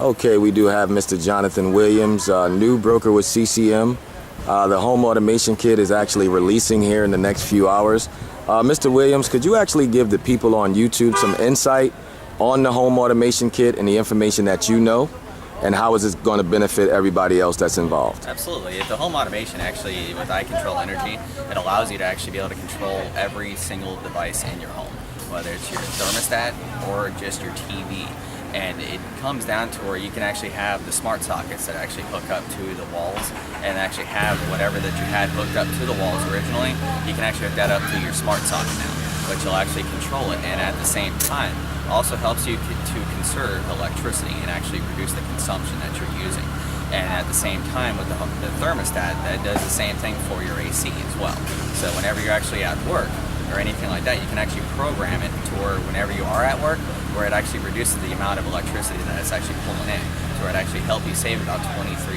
Okay, we do have Mr. Jonathan Williams, new broker with CCM. The home automation kit is actually releasing here in the next few hours. Mr. Williams, could you actually give the people on YouTube some insight on the home automation kit and the information that you know, and how is this going to benefit everybody else that's involved? Absolutely. The home automation actually, with icontrol energy, it allows you to actually be able to control every single device in your home, whether it's your thermostat or just your TV. And it comes down to where you can actually have the smart sockets that actually hook up to the walls and actually have whatever that you had hooked up to the walls originally, you can actually hook that up to your smart socket now, which will actually control it, and at the same time also helps you to conserve electricity and actually reduce the consumption that you're using. And at the same time with the thermostat, that does the same thing for your AC as well. So whenever you're actually at work or anything like that, you can actually program it to where whenever you are at work, where it actually reduces the amount of electricity that it's actually pulling in, so it actually helps you save about 23%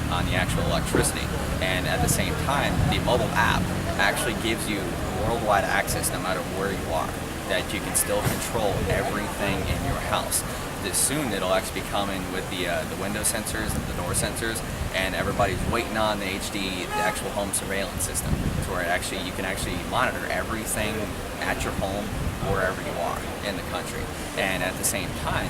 on the actual electricity. And at the same time, the mobile app actually gives you worldwide access no matter where you are, that you can still control everything in your house. Soon it'll actually be coming with the window sensors and the door sensors, and everybody's waiting on the HD, the actual home surveillance system, to where you can actually monitor everything at your home wherever you are in the country. And at the same time,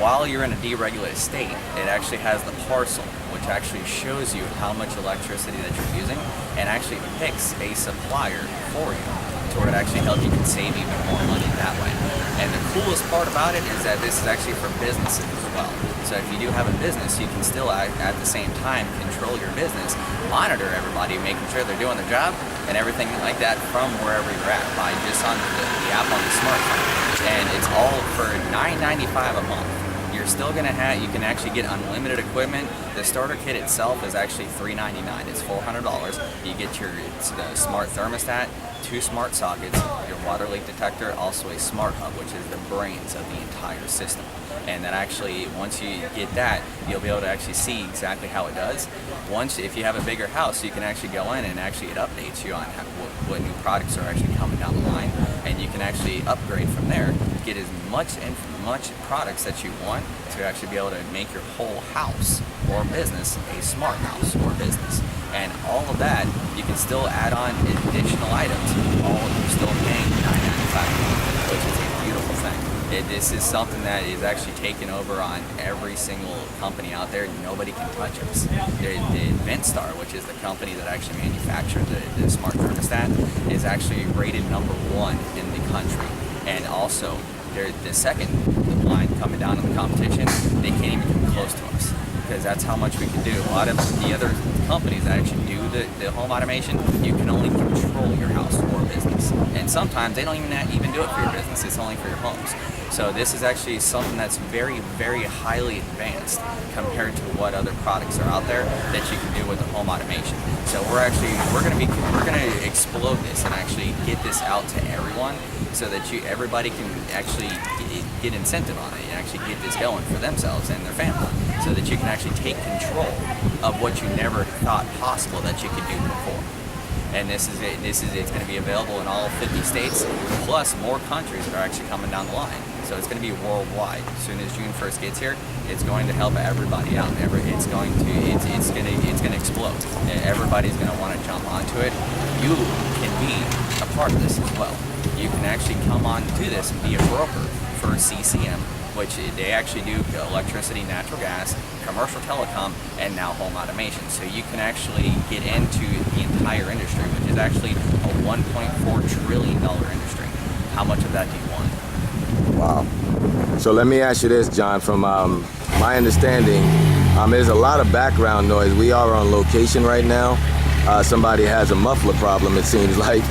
while you're in a deregulated state, it actually has the parcel, which actually shows you how much electricity that you're using and actually picks a supplier for you, to where it actually helps you can save even more money that way. And the coolest part about it is that this is actually for businesses as well. So if you do have a business, you can still at the same time control your business, monitor everybody, making sure they're doing their job and everything like that from wherever you're at by just on the app on the smartphone. And it's all for $9.95 a month. You're still gonna have, you can actually get unlimited equipment. The starter kit itself is actually $399. It's $400. You get the smart thermostat, 2 smart sockets, your water leak detector, also a smart hub, which is the brains of the entire system. And then actually, once you get that, you'll be able to actually see exactly how it does. If you have a bigger house, you can actually go in and actually it updates you on what new products are actually coming down the line, and you can actually upgrade from there, get as much products that you want to actually be able to make your whole house or business a smart house or business. And all of that, you can still add on additional items, all you're still paying $9.95, which is a beautiful thing. This is something that is actually taken over on every single company out there. Nobody can touch us. The InventStar, which is the company that actually manufactured the smart thermostat, is actually rated #1 in the country. And also, the second line coming down in the competition, they can't even come close to us, because that's how much we can do. A lot of the other companies that actually do the home automation, you can only control your house or business. And sometimes they don't even do it for your business, it's only for your homes. So this is actually something that's very, very highly advanced compared to what other products are out there that you can do with the home automation. So we're gonna explode this and actually get this out to everyone, so that everybody can actually get incentive on it and actually get this going for themselves and their family, so that you can actually take control of what you never thought possible that you could do before. And it's going to be available in all 50 states, plus more countries that are actually coming down the line. So it's going to be worldwide. As soon as June 1st gets here, it's going to help everybody out. It's going to explode. Everybody's going to want to jump onto it. You can be a part of this as well. You can actually come on to this and be a broker for CCM, which they actually do electricity, natural gas, commercial telecom, and now home automation. So you can actually get into the entire industry, which is actually a $1.4 trillion industry. How much of that do you want? Wow. So let me ask you this, John. From my understanding, there's a lot of background noise. We are on location right now. Somebody has a muffler problem, it seems like.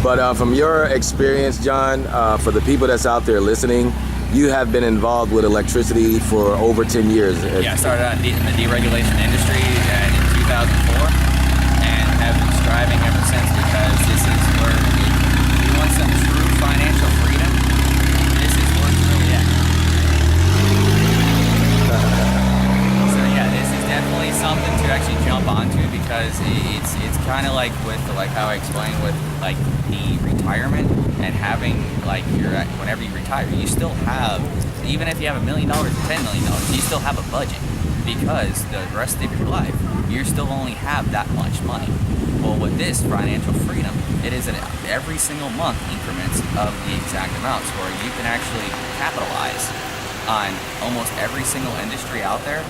But from your experience, John, for the people that's out there listening, you have been involved with electricity for over 10 years. Yeah, I started out in the deregulation industry in 2004 and have been striving ever since, because this is where if you want some true financial freedom, this is where it's really at. So yeah, this is definitely something to actually jump onto, because it's kind of like with how I explained with like the retirement and having like whenever you retire, you still have even if you have $1 million or $10 million, you still have a budget, because the rest of your life, you still only have that much money. Well, with this financial freedom, it is in every single month increments of the exact amounts, where you can actually capitalize on almost every single industry out there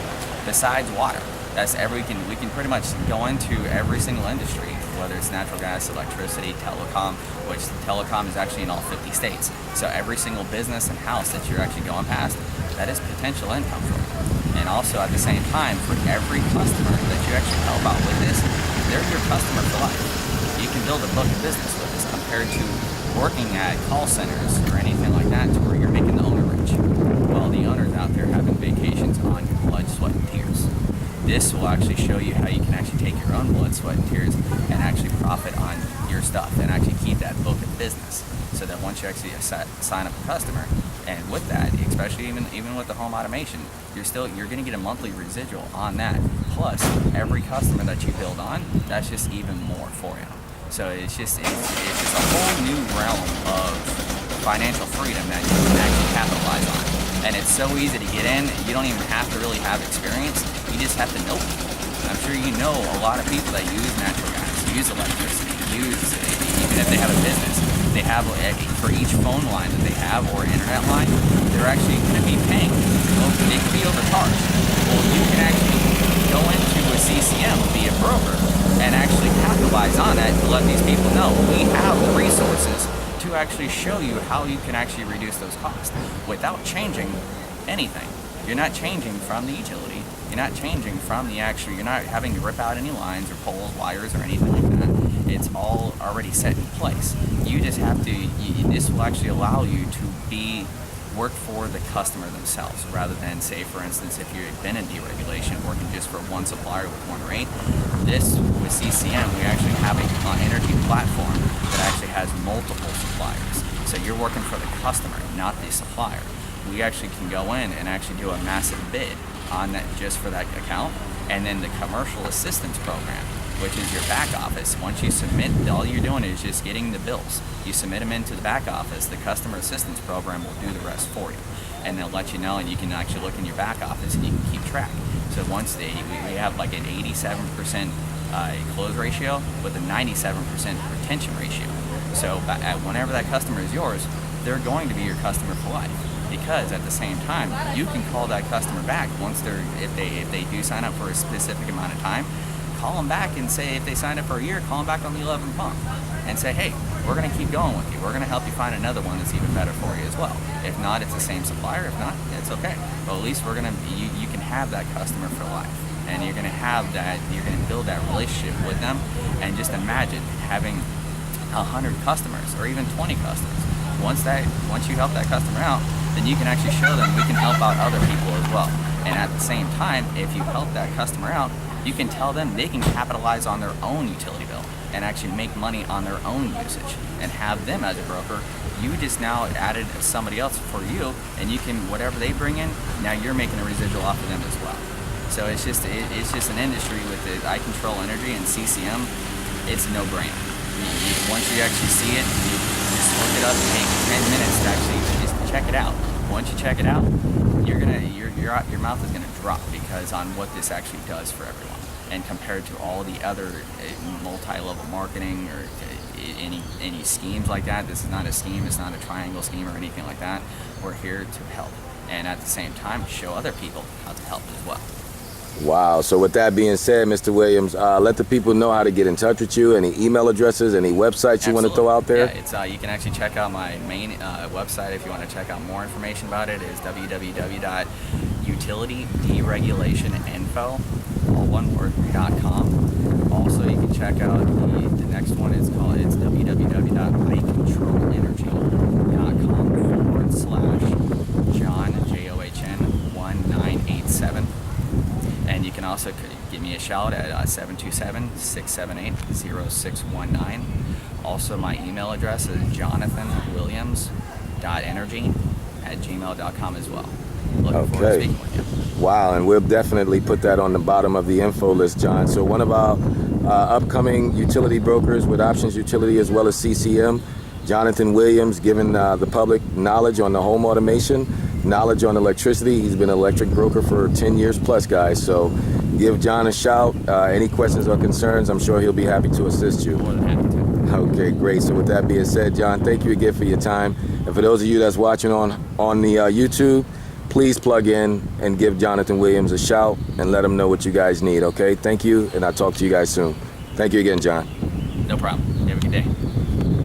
besides water. We can pretty much go into every single industry, whether it's natural gas, electricity, telecom, which telecom is actually in all 50 states. So every single business and house that you're actually going past, that is potential income for you. And also at the same time, for every customer that you actually help out with this, they're your customer for life. You can build a book of business with this, compared to working at call centers or anything like that, to where you're making the owner rich, while the owner's out there having vacations on your blood, sweat, and tears. This will actually show you how you can actually take your own blood, sweat, and tears and actually profit on your stuff, and actually keep that book of business, so that once you actually sign up a customer, and with that, especially even with the home automation, you're going to get a monthly residual on that. Plus, every customer that you build on, that's just even more for you. So it's just a whole new realm of financial freedom that you can actually capitalize on. And it's so easy to get in. You don't even have to really have experience. You just have to know people. I'm sure you know a lot of people that use natural gas, use electricity, even if they have a business, they have, for each phone line that they have or internet line, they're actually going to be paying. Well, they could be overcharged. Well, you can actually go into a CCM, be a broker, and actually capitalize on that to let these people know we have the resources to actually show you how you can actually reduce those costs without changing anything. You're not changing from the utility. You're not changing from the actual, you're not having to rip out any lines or poles, wires, or anything like that. It's all already set in place. You just have to, this will actually allow you to work for the customer themselves, rather than, say, for instance, if you've been in deregulation, working just for one supplier with one rate. This, with CCM, we actually have an energy platform that actually has multiple suppliers. So you're working for the customer, not the supplier. We actually can go in and actually do a massive bid on that just for that account. And then the commercial assistance program, which is your back office. Once you submit, all you're doing is just getting the bills. You submit them into the back office. The customer assistance program will do the rest for you. And they'll let you know, and you can actually look in your back office and you can keep track. So once we have like an 87% close ratio with a 97% retention ratio. So whenever that customer is yours, they're going to be your customer for life. Because at the same time, you can call that customer back once if they do sign up for a specific amount of time. Call them back and say, if they signed up for a year, call them back on the 11th month and say, hey, we're going to keep going with you. We're going to help you find another one that's even better for you as well. If not, it's the same supplier. If not, it's okay. But at least you can have that customer for life. And you're going to build that relationship with them. And just imagine having 100 customers or even 20 customers. Once you help that customer out, then you can actually show them we can help out other people as well. And at the same time, if you help that customer out, you can tell them they can capitalize on their own utility bill and actually make money on their own usage and have them as a broker. You just now added somebody else for you, and you can, whatever they bring in, now you're making a residual off of them as well. So it's just an industry with the icontrol energy and CCM. It's a no-brainer. Once you actually see it, you just look it up and take 10 minutes to actually just check it out. Once you check it out, your mouth is gonna drop because on what this actually does for everyone, and compared to all the other multi-level marketing or any schemes like that. This is not a scheme. It's not a triangle scheme or anything like that. We're here to help, and at the same time, show other people how to help as well. Wow. So with that being said, Mr. Williams, let the people know how to get in touch with you. Any email addresses, any websites you want to throw out there? Yeah, it's you can actually check out my main website if you want to check out more information about it. Is www.utilityderegulationinfo, all one word, .com. Also, you can check out the next one. It's www.icontrol.com/John JOHN 1987. And you can also give me a shout at 727-678-0619. Also, my email address is jonathanwilliams.energy@gmail.com as well. Looking forward to speaking with you. Wow, and we'll definitely put that on the bottom of the info list, John. So one of our upcoming utility brokers with Options Utility as well as CCM, Jonathan Williams, giving the public knowledge on the home automation. knowledge on electricity. He's been an electric broker for 10 years plus, guys. So give John a shout. Any questions or concerns, I'm sure he'll be happy to assist you. More than happy to. Okay, great. So with that being said, John, thank you again for your time. And for those of you that's watching on the YouTube, please plug in and give Jonathan Williams a shout and let him know what you guys need, okay? Thank you, and I'll talk to you guys soon. Thank you again, John. No problem. You have a good day.